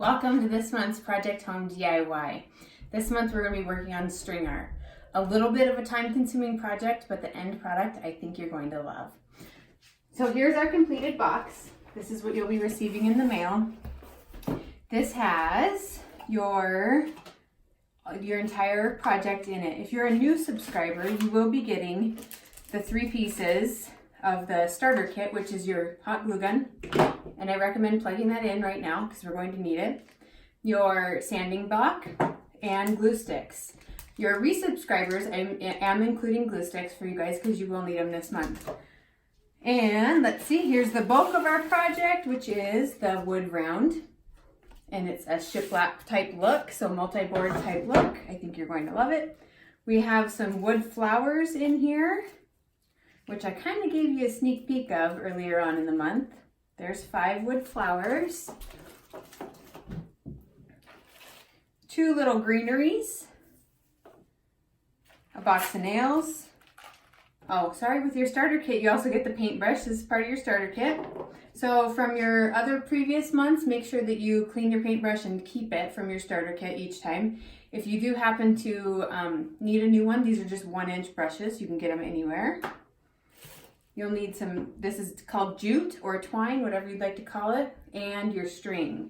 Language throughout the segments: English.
Welcome to this month's Project Home DIY. This month we're going to be working on string art. A little bit of a time-consuming project, but the end product I think you're going to love. So here's our completed box. This is what you'll be receiving in the mail. This has your entire project in it. If you're a new subscriber, you will be getting the 3 pieces of the starter kit, which is your hot glue gun, and I recommend plugging that in right now because we're going to need it, your sanding block, and glue sticks. Your resubscribers, I am including glue sticks for you guys because you will need them this month. And let's see, here's the bulk of our project, which is the wood round, and it's a shiplap type look, so multi-board type look. I think you're going to love it. We have some wood flowers in here, which I kind of gave you a sneak peek of earlier on in the month. There's 5 wood flowers. 2 little greeneries. A box of nails. Oh, sorry, with your starter kit, you also get the paintbrush. This is part of your starter kit. So from your other previous months, make sure that you clean your paintbrush and keep it from your starter kit each time. If you do happen to need a new one, these are just 1-inch brushes. You can get them anywhere. You'll need some, this is called jute or twine, whatever you'd like to call it, and your string.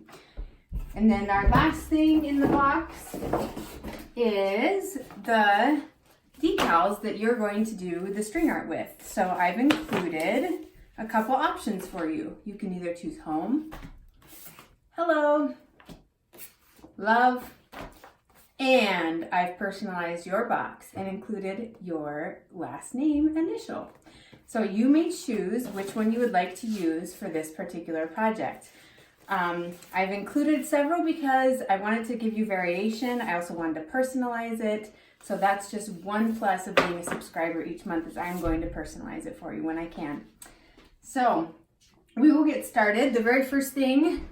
And then our last thing in the box is the decals that you're going to do the string art with. So I've included a couple options for you. You can either choose home, hello, love, and I've personalized your box and included your last name initial. So you may choose which one you would like to use for this particular project. I've included several because I wanted to give you variation. I also wanted to personalize it. So that's just one plus of being a subscriber each month, is I'm going to personalize it for you when I can. So we will get started. The very first thing,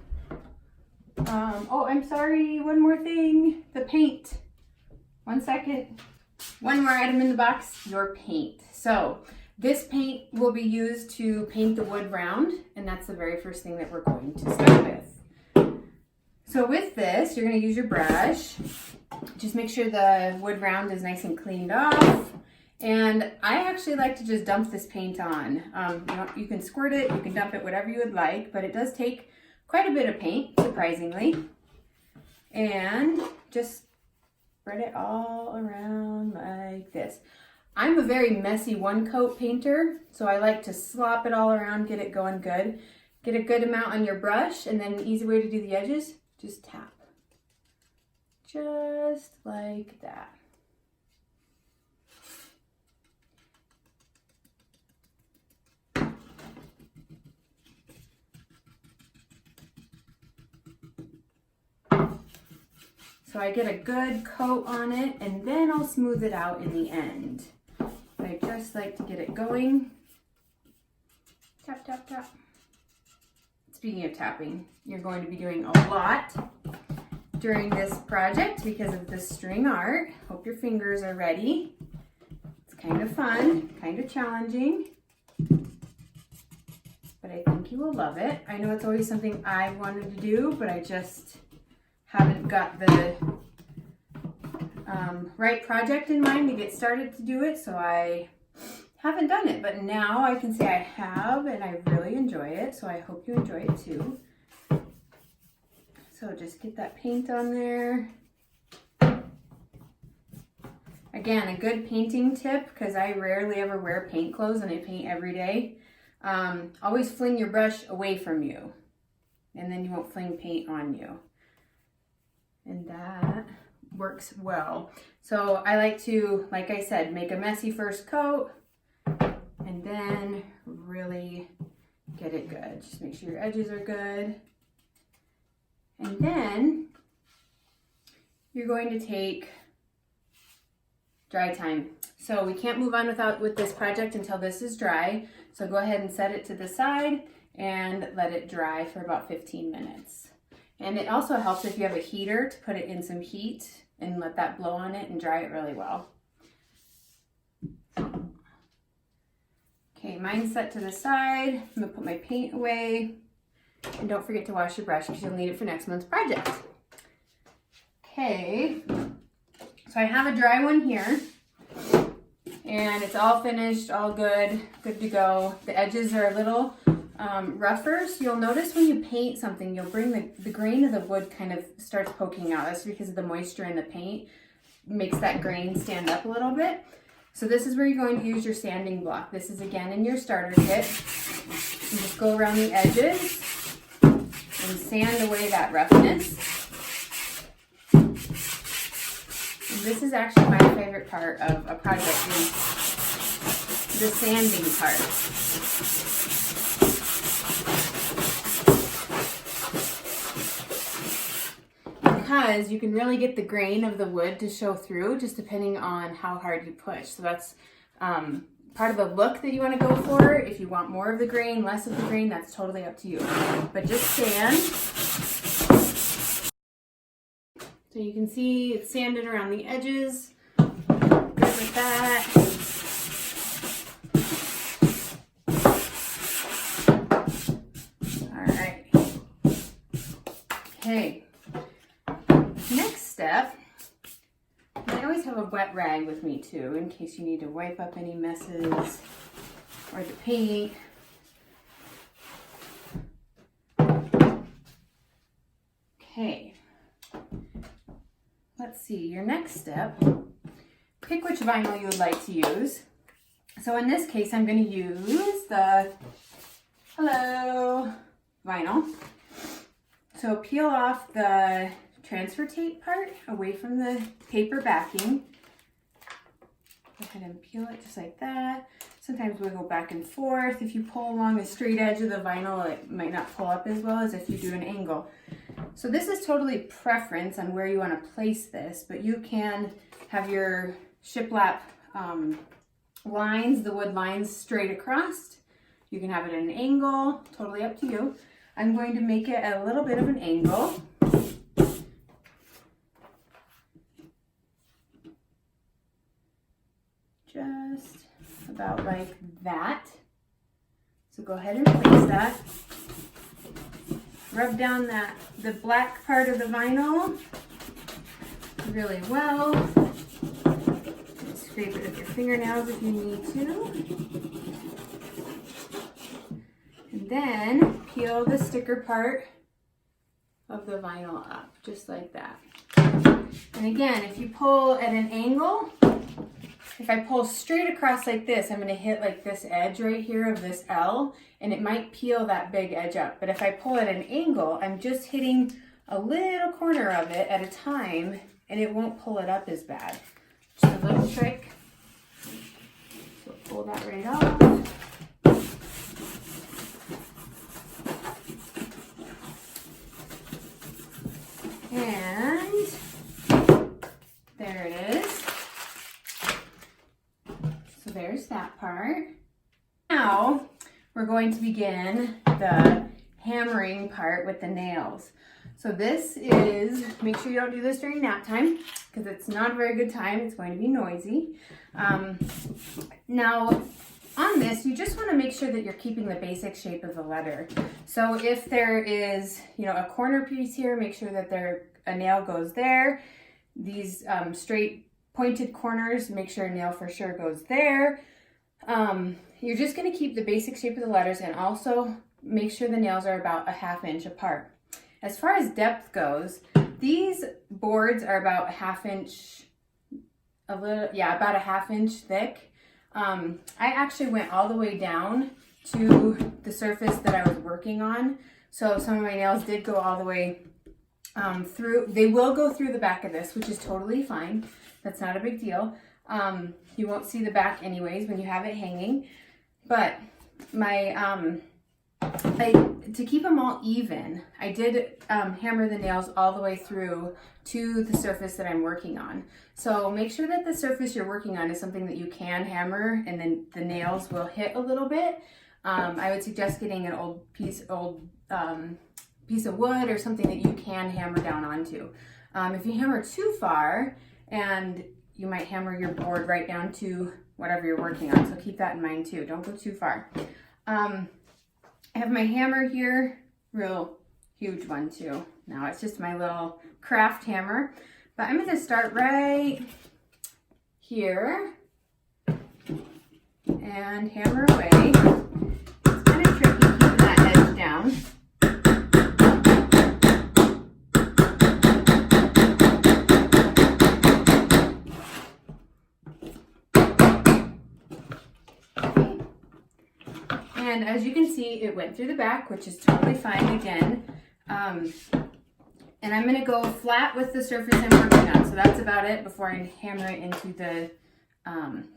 oh, I'm sorry, one more thing, the paint. 1 second. One more item in the box, your paint. So this paint will be used to paint the wood round, and that's the very first thing that we're going to start with. So with this, you're going to use your brush. Just make sure the wood round is nice and cleaned off. And I actually like to just dump this paint on. You can squirt it, you can dump it, whatever you would like, but it does take quite a bit of paint, surprisingly. And just spread it all around like this. I'm a very messy one-coat painter, so I like to slop it all around, get it going good. Get a good amount on your brush, and then an easy way to do the edges, just tap. Just like that. So I get a good coat on it, and then I'll smooth it out in the end. But I just like to get it going. Tap, tap, tap. Speaking of tapping, you're going to be doing a lot during this project because of the string art. Hope your fingers are ready. It's kind of fun, kind of challenging, but I think you will love it. I know it's always something I wanted to do, but I just haven't got the right project in mind to get started to do it, so I haven't done it. But now I can say I have, and I really enjoy it, so I hope you enjoy it too. So just get that paint on there. Again, a good painting tip, because I rarely ever wear paint clothes and I paint every day. Always fling your brush away from you, and then you won't fling paint on you. And that works well. So I like to, like I said, make a messy first coat and then really get it good. Just make sure your edges are good. And then you're going to take dry time. So we can't move on with this project until this is dry. So go ahead and set it to the side and let it dry for about 15 minutes. And it also helps if you have a heater to put it in some heat and let that blow on it and dry it really well. Okay, mine's set to the side. I'm gonna put my paint away. And don't forget to wash your brush because you'll need it for next month's project. Okay, so I have a dry one here. And it's all finished, all good to go. The edges are a little rougher, so you'll notice when you paint something, you'll bring the grain of the wood kind of starts poking out. That's because of the moisture in the paint makes that grain stand up a little bit. So this is where you're going to use your sanding block. This is again in your starter kit. You just go around the edges and sand away that roughness. And this is actually my favorite part of a project, is the sanding part. Because you can really get the grain of the wood to show through just depending on how hard you push. So that's part of the look that you want to go for. If you want more of the grain, less of the grain, that's totally up to you. But just sand. So you can see it's sanded around the edges. Good with that. All right. Okay. Next step, I always have a wet rag with me too, in case you need to wipe up any messes or the paint. Okay. Let's see, your next step, pick which vinyl you would like to use. So in this case, I'm going to use the Hello vinyl. So peel off the transfer tape part away from the paper backing. Go ahead and peel it just like that. Sometimes we'll go back and forth. If you pull along the straight edge of the vinyl, it might not pull up as well as if you do an angle. So this is totally preference on where you want to place this, but you can have your shiplap lines, the wood lines, straight across. You can have it at an angle, totally up to you. I'm going to make it at a little bit of an angle. Just about like that. So go ahead and place that. Rub down the black part of the vinyl really well. And scrape it with your fingernails if you need to. And then peel the sticker part of the vinyl up, just like that. And again, if you pull at an angle, if I pull straight across like this, I'm going to hit like this edge right here of this L, and it might peel that big edge up. But if I pull at an angle, I'm just hitting a little corner of it at a time, and it won't pull it up as bad. Just a little trick. So pull that right off. And there it is. So there's that part. Now we're going to begin the hammering part with the nails. So this is, make sure you don't do this during nap time because it's not a very good time. It's going to be noisy. Now on this, you just want to make sure that you're keeping the basic shape of the letter. So if there is, a corner piece here, make sure that a nail goes there. These straight pointed corners, make sure a nail for sure goes there. You're just going to keep the basic shape of the letters and also make sure the nails are about a 1/2 inch apart. As far as depth goes, these boards are about a 1/2 inch, about a 1/2 inch thick. I actually went all the way down to the surface that I was working on. So some of my nails did go all the way through. They will go through the back of this, which is totally fine. That's not a big deal. You won't see the back anyways when you have it hanging. But to keep them all even, I did hammer the nails all the way through to the surface that I'm working on. So make sure that the surface you're working on is something that you can hammer and then the nails will hit a little bit. I would suggest getting an old piece of wood or something that you can hammer down onto. If you hammer too far, and you might hammer your board right down to whatever you're working on. So keep that in mind too. Don't go too far. I have my hammer here real huge one too. Now it's just my little craft hammer, but I'm gonna start right here and hammer away. It's kind of tricky keeping that edge down. And as you can see, it went through the back, which is totally fine again. And I'm gonna go flat with the surface I'm working on. So that's about it before I hammer it into the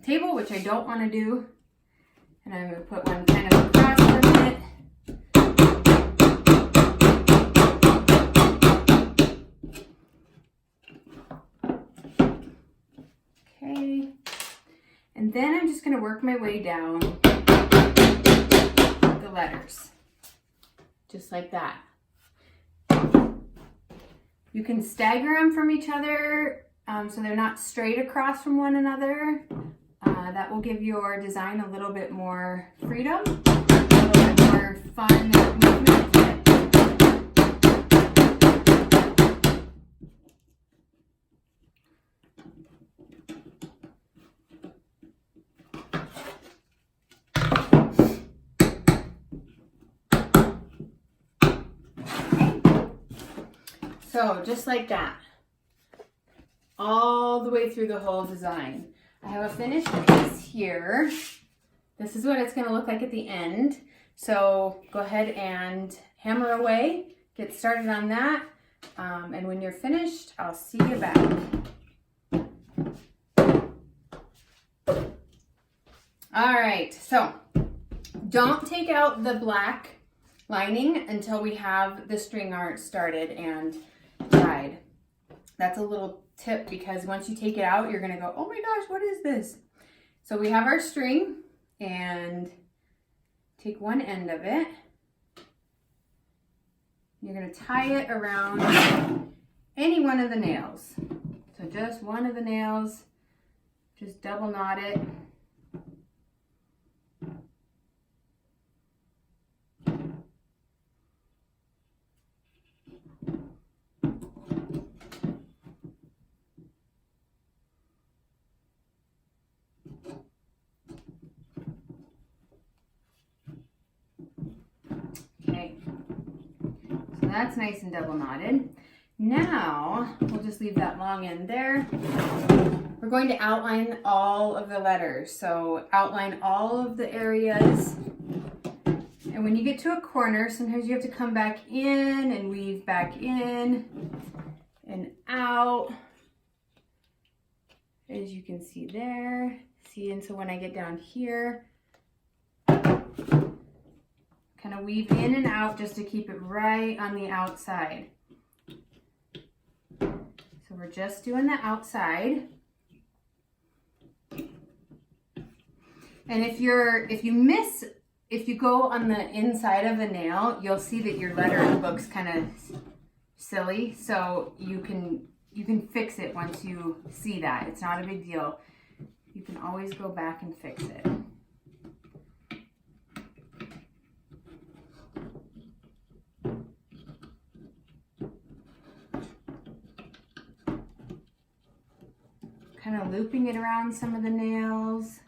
table, which I don't wanna do. And I'm gonna put one kind of across from it. Okay. And then I'm just gonna work my way down the letters, just like that. You can stagger them from each other so they're not straight across from one another. That will give your design a little bit more freedom, a little bit more fun movement. So just like that, all the way through the whole design. I have a finished piece here. This is what it's going to look like at the end. So go ahead and hammer away, get started on that. And when you're finished, I'll see you back. All right, so don't take out the black lining until we have the string art started and tied. That's a little tip, because once you take it out, you're gonna go, oh my gosh, what is this? So we have our string, and take one end of it. You're gonna tie it around any one of the nails. So just one of the nails, just double knot it. Okay, so that's nice and double knotted. Now, we'll just leave that long end there. We're going to outline all of the letters. So outline all of the areas. And when you get to a corner, sometimes you have to come back in and weave back in and out. As you can see there. See, and so when I get down here, kind of weave in and out just to keep it right on the outside. So we're just doing the outside. And if you go on the inside of a nail, you'll see that your letter looks kind of silly. So you can fix it once you see that. It's not a big deal. You can always go back and fix it. Kind of looping it around some of the nails.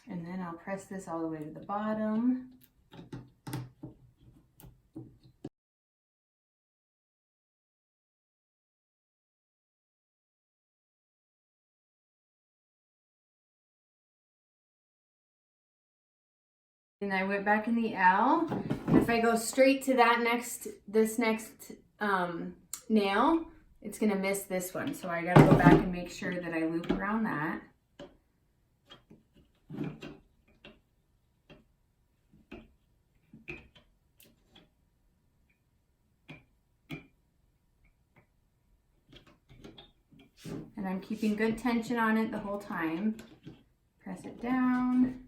And then I'll press this all the way to the bottom. And I went back in the L. And if I go straight to this next nail, it's gonna miss this one. So I gotta go back and make sure that I loop around that. And I'm keeping good tension on it the whole time. Press it down.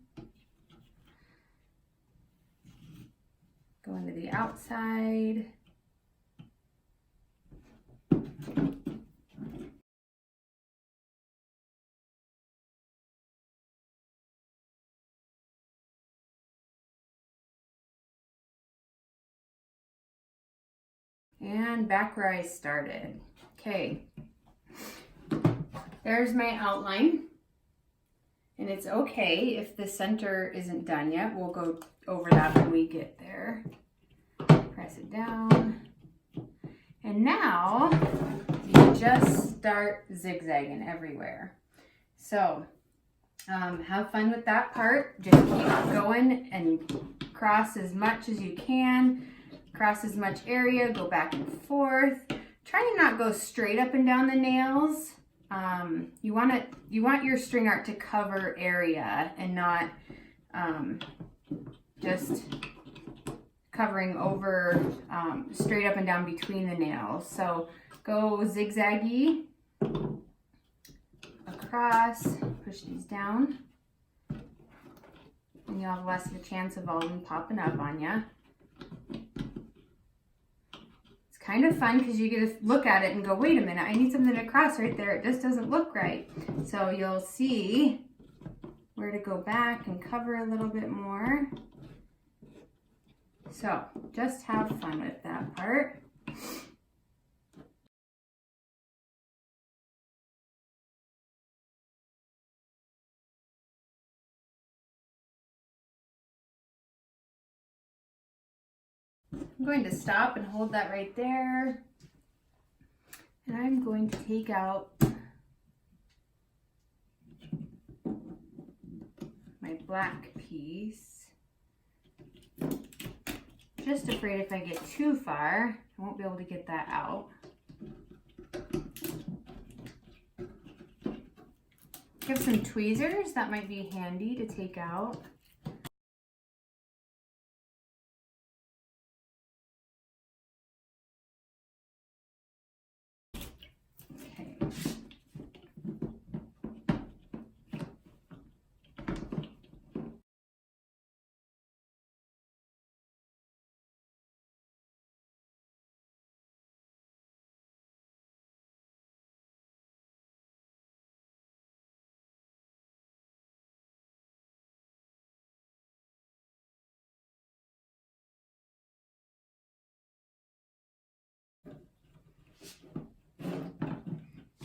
Go into the outside. and back where I started. Okay, there's my outline. And it's okay if the center isn't done yet. We'll go over that when we get there. Press it down. And now you just start zigzagging everywhere. So have fun with that part. Just keep going and cross as much as you can. Cross as much area, go back and forth. Try to not go straight up and down the nails. You want your string art to cover area and not just covering over straight up and down between the nails. So go zigzaggy across, push these down, and you'll have less of a chance of all of them popping up on you. Kind of fun because you get to look at it and go, wait a minute, I need something to cross right there. It just doesn't look right. So you'll see where to go back and cover a little bit more. So just have fun with that part. I'm going to stop and hold that right there. And I'm going to take out my black piece. Just afraid if I get too far, I won't be able to get that out. Give some tweezers, that might be handy to take out.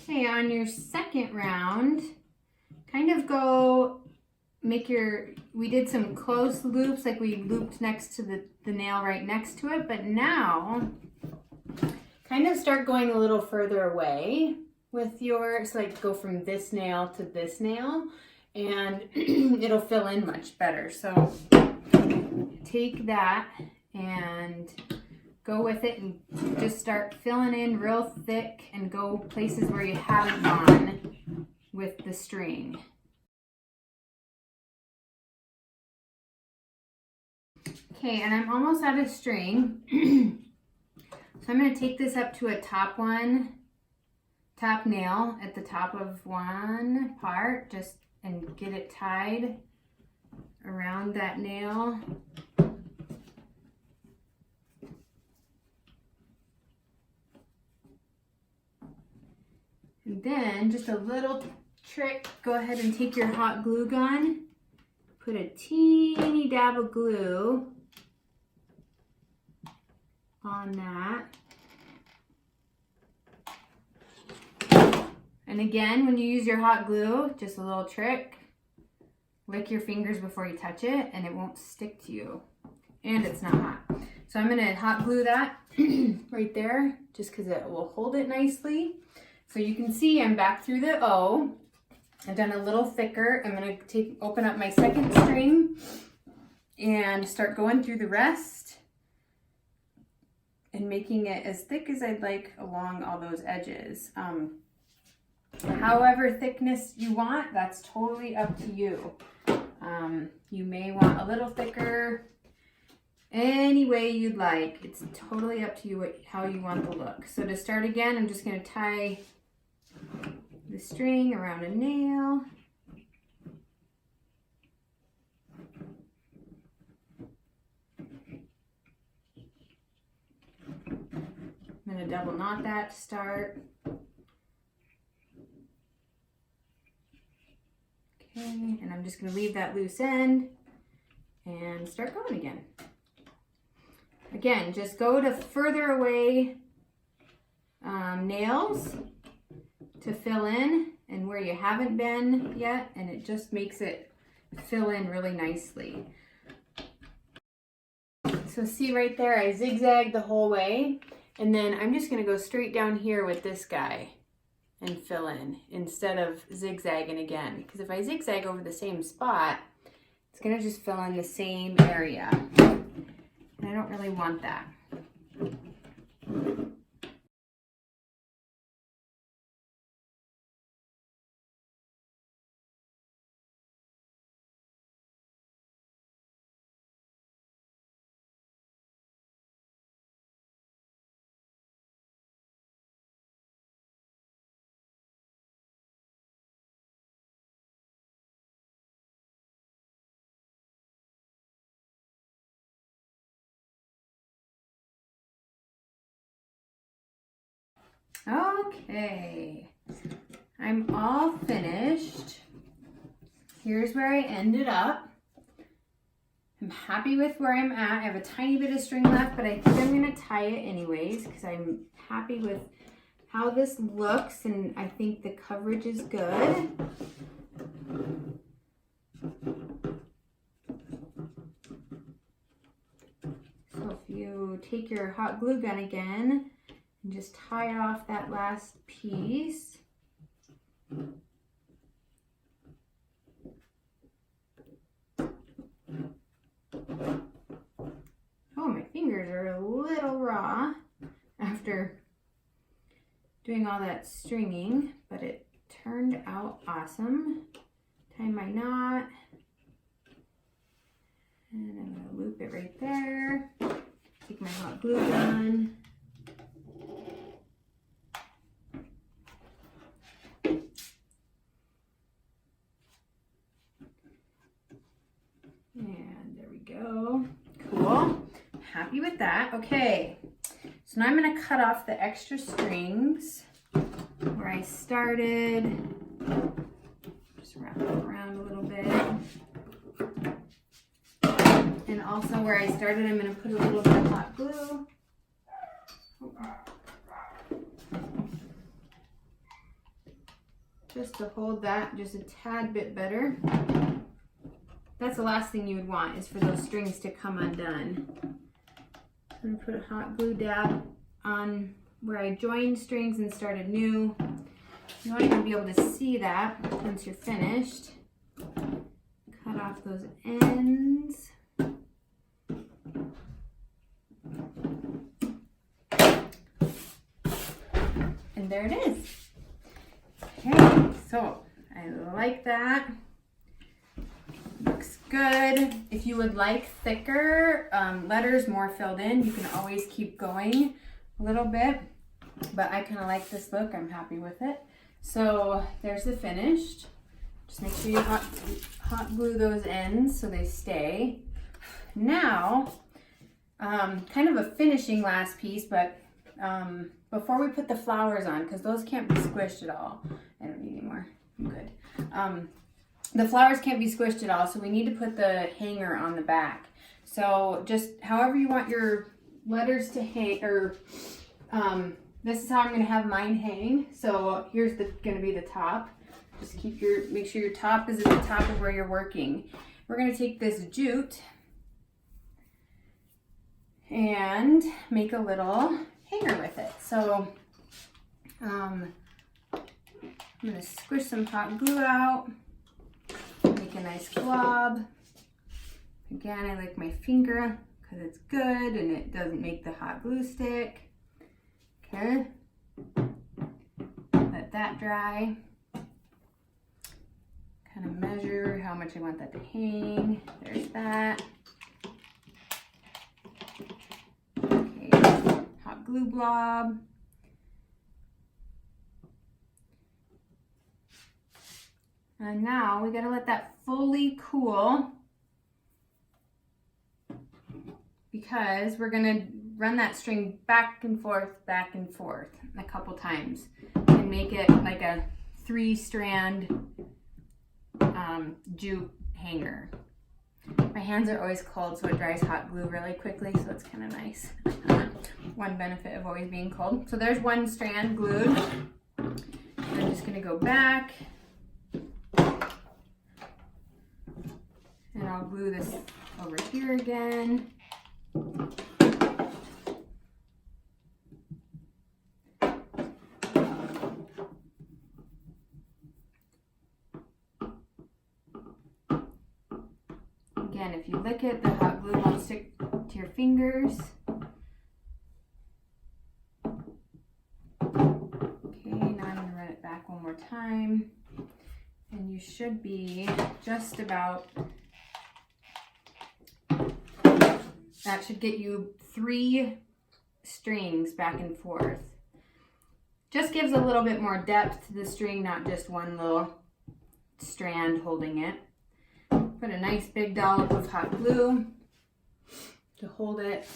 Okay, on your second round, kind of go make we did some close loops, like we looped next to the nail right next to it, but now kind of start going a little further away with yours, like go from this nail to this nail, and it'll fill in much better. So take that and go with it and just start filling in real thick and go places where you haven't gone with the string. Okay, and I'm almost out of string. So I'm going to take this up to a top nail at the top of one part, just and get it tied around that nail. And then just a little trick, go ahead and take your hot glue gun, put a teeny dab of glue on that. And again, when you use your hot glue, just a little trick, lick your fingers before you touch it and it won't stick to you. And it's not hot. So I'm gonna hot glue that right there, just because it will hold it nicely. So you can see I'm back through the O. I've done a little thicker. I'm going to open up my second string and start going through the rest and making it as thick as I'd like along all those edges. However thickness you want, that's totally up to you. You may want a little thicker, any way you'd like. It's totally up to you how you want the look. So to start again, I'm just going to tie the string around a nail. I'm going to double knot that to start. Okay, and I'm just going to leave that loose end and start going again. Again, just go to further away nails to fill in and where you haven't been yet, and it just makes it fill in really nicely. So see right there, I zigzagged the whole way, and then I'm just gonna go straight down here with this guy and fill in instead of zigzagging again, because if I zigzag over the same spot, it's gonna just fill in the same area, and I don't really want that. Okay, I'm all finished. Here's where I ended up. I'm happy with where I'm at. I have a tiny bit of string left, but I think I'm gonna tie it anyways because I'm happy with how this looks, and I think the coverage is good. So if you take your hot glue gun again and just tie off that last piece. Oh, my fingers are a little raw after doing all that stringing, but it turned out awesome. Tie my knot, and I'm gonna loop it right there. Take my hot glue gun. And there we go. Cool. Happy with that. Okay. So now I'm going to cut off the extra strings where I started. Just wrap it around a little bit. And also where I started, I'm going to put a little bit of hot glue. Just to hold that just a tad bit better. That's the last thing you would want, is for those strings to come undone. I'm going to put a hot glue dab on where I joined strings and started new. You want to be able to see that once you're finished. Cut off those ends. And there it is. Okay, so I like that. Looks good. If you would like thicker letters, more filled in, you can always keep going a little bit. But I kind of like this look. I'm happy with it. So there's the finished. Just make sure you hot glue those ends so they stay. Now, kind of a finishing last piece, but before we put the flowers on, because those can't be squished at all. I don't need any more. I'm good. The flowers can't be squished at all, so we need to put the hanger on the back. So just however you want your letters to hang, or this is how I'm going to have mine hang. So here's going to be the top. Just make sure your top is at the top of where you're working. We're going to take this jute and make a little hanger with it. So I'm going to squish some hot glue out. Make a nice glob. Again, I like my finger because it's good and it doesn't make the hot glue stick. Okay. Let that dry. Kind of measure how much I want that to hang. There's that. Okay, hot glue blob. And now we gotta let that fully cool because we're gonna run that string back and forth a couple times and make it like a 3-strand jute hanger. My hands are always cold, so it dries hot glue really quickly, so it's kind of nice. One benefit of always being cold. So there's one strand glued. I'm just gonna go back and I'll glue this over here again. Again, if you lick it, the hot glue won't stick to your fingers. Okay, now I'm gonna run it back one more time. And you should be just about, that should get you 3 strings back and forth. Just gives a little bit more depth to the string, not just one little strand holding it. Put a nice big dollop of hot glue to hold it.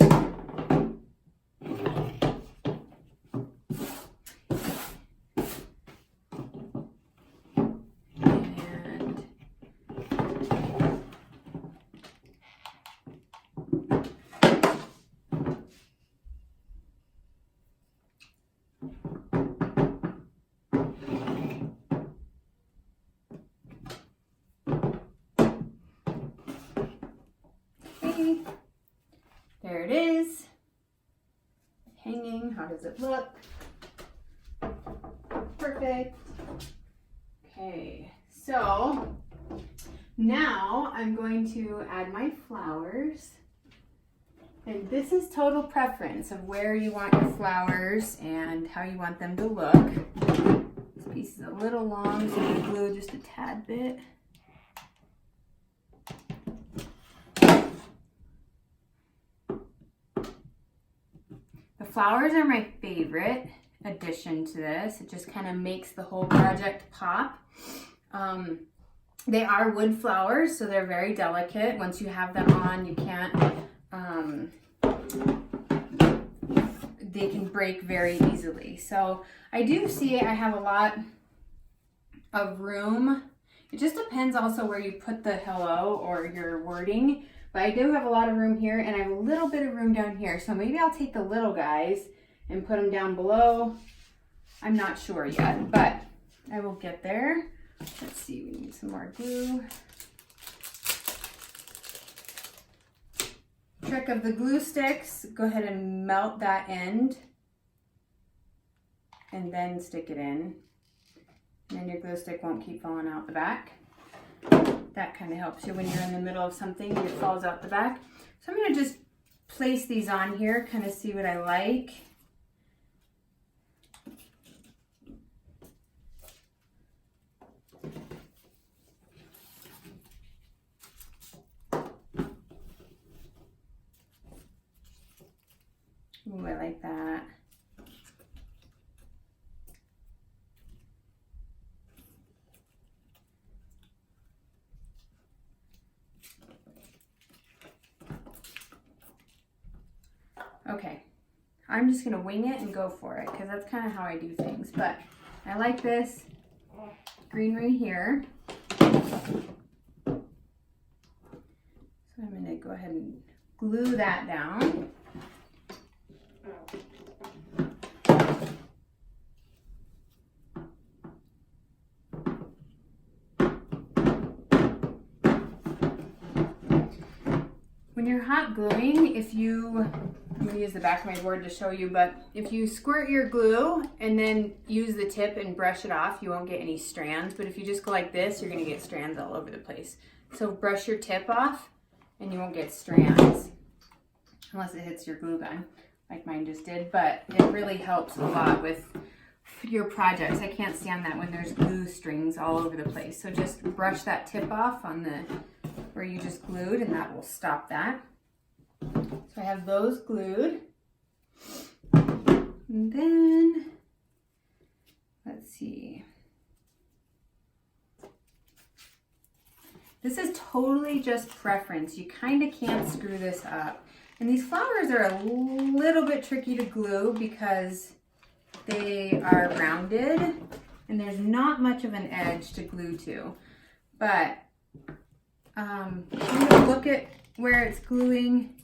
There it is, hanging. How does it look? Perfect. Okay, so now I'm going to add my flowers. And this is total preference of where you want your flowers and how you want them to look. This piece is a little long, so I'm going to glue just a tad bit. Flowers are my favorite addition to this. It just kind of makes the whole project pop. They are wood flowers, so they're very delicate. Once you have them on, you can't, they can break very easily. So I do see I have a lot of room. It just depends also where you put the hello or your wording. But I do have a lot of room here, and I have a little bit of room down here. So maybe I'll take the little guys and put them down below. I'm not sure yet, but I will get there. Let's see, we need some more glue. Trick of the glue sticks, go ahead and melt that end and then stick it in. And then your glue stick won't keep falling out the back. That kind of helps you when you're in the middle of something and it falls out the back. So I'm going to just place these on here, kind of see what I like. Ooh, I like that. Okay, I'm just gonna wing it and go for it because that's kind of how I do things. But I like this greenery here. So I'm gonna go ahead and glue that down. When you're hot gluing, I'm going to use the back of my board to show you, but if you squirt your glue and then use the tip and brush it off, you won't get any strands. But if you just go like this, you're going to get strands all over the place. So brush your tip off and you won't get strands unless it hits your glue gun like mine just did. But it really helps a lot with your projects. I can't stand that when there's glue strings all over the place. So just brush that tip off on the where you just glued and that will stop that. So I have those glued. And then, let's see. This is totally just preference. You kind of can't screw this up. And these flowers are a little bit tricky to glue because they are rounded and there's not much of an edge to glue to. But look at where it's gluing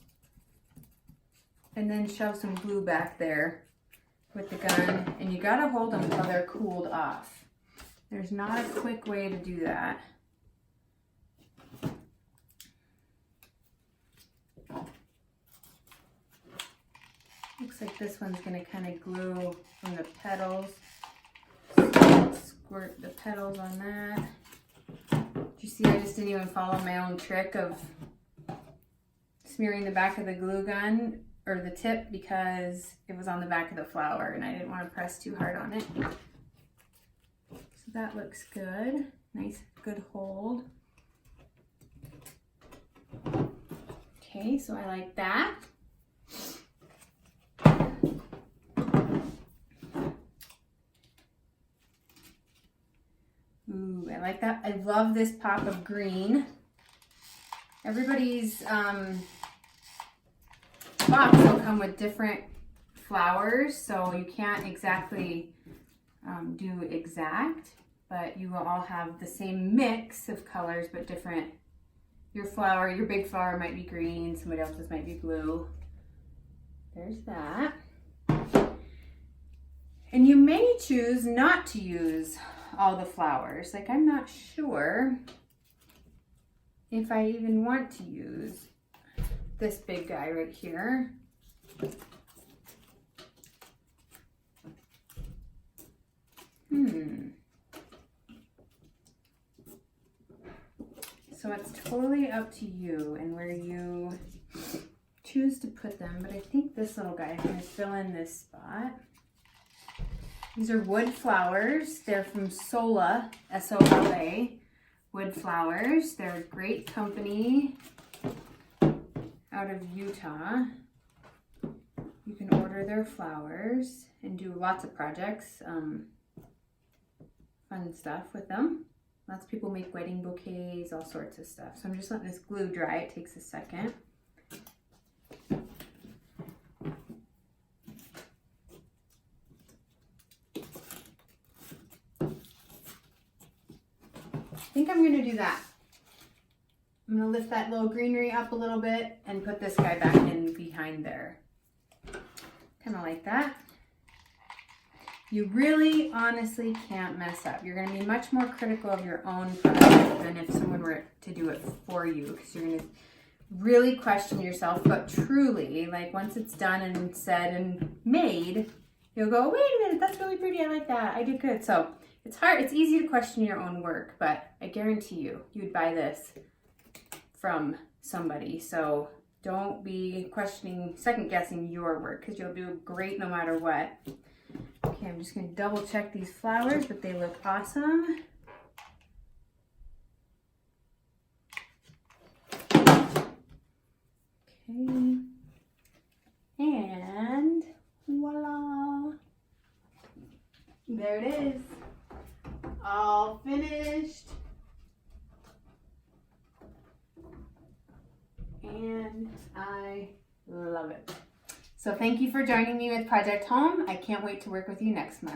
and then shove some glue back there with the gun, and you gotta hold them until they're cooled off. There's not a quick way to do that. Looks like this one's gonna kind of glue from the petals. Squirt the petals on that. Did you see I just didn't even follow my own trick of smearing the back of the glue gun or the tip because it was on the back of the flower and I didn't want to press too hard on it. So that looks good. Nice, good hold. Okay, so I like that. Ooh, I like that. I love this pop of green. Everybody's box will come with different flowers, so you can't exactly do exact, but you will all have the same mix of colors, but different. Your flower, your big flower might be green, somebody else's might be blue. There's that. And you may choose not to use all the flowers. Like, I'm not sure if I even want to use this big guy right here. So it's totally up to you and where you choose to put them, but I think this little guy is going to fill in this spot. These are wood flowers. They're from Sola, S-O-L-A, wood flowers. They're a great company out of Utah. You can order their flowers and do lots of projects, fun stuff with them. Lots of people make wedding bouquets, all sorts of stuff. So I'm just letting this glue dry. It takes a second. I think I'm going to do that. I'm going to lift that little greenery up a little bit and put this guy back in behind there. Kind of like that. You really honestly can't mess up. You're going to be much more critical of your own project than if someone were to do it for you, because you're going to really question yourself. But truly, like, once it's done and said and made, you'll go, wait a minute, that's really pretty. I like that. I did good. So it's hard. It's easy to question your own work, but I guarantee you would buy this from somebody. So don't be questioning, second guessing your work, because you'll do great no matter what. Okay, I'm just going to double check these flowers, but they look awesome. Okay, and voila, there it is, all finished. And I love it. So thank you for joining me with Project Home. I can't wait to work with you next month.